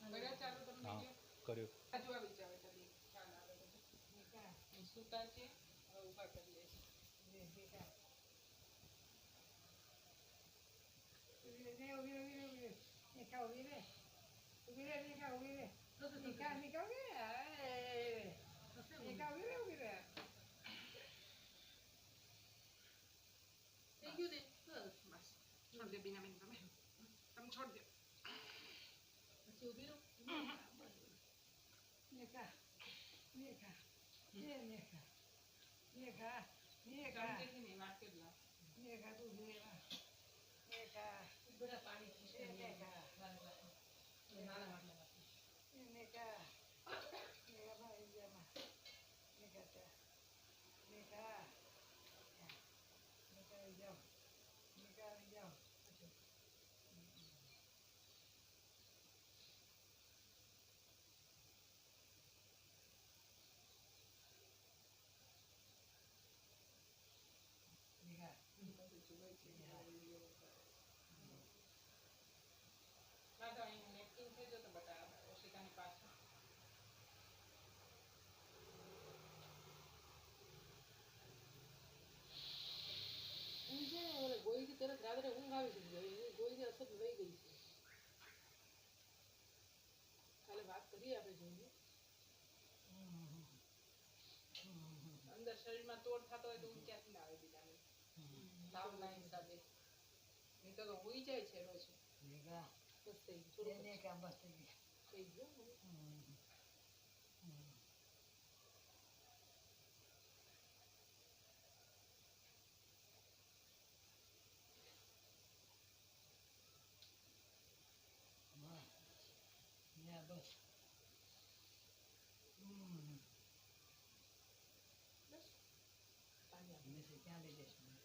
કર્યો ચાલુ તમે હા વિડીયો કર્યો. આજુ આવી જાવ એટલે ખ્યાલ આવે બધું સૂતા છે હવે ઊભા કરી લે થઈ ગયું ને બસ છોડ દે બીના બેન તમે છોડ દો પછી ઊભી રહો ચમચેથી નહીં વાત કરી લા બધા પાણી પીશે નાના માટલા ના તો અહીં નેપકિન છે જો તો બતાવો ઓશિકાની પાછળ ઊંઘ છે ને ઓલે ગોળીથી તરત રાત્રે ઊંઘ આવી ગઈ ગોળીની અસર રહી ગઈ છે કાલે વાત કરીએ આપણે જોઈએ અંદર શરીરમાં તોડ થતો હોય તો ઊંઘ ક્યાંથી ના આવે બીજાને તાવના હિસાબે નહીં તો હોઈ જાય છે રોજ બસ થઈ ગયું થઈ ગયું બસ પાણી આપી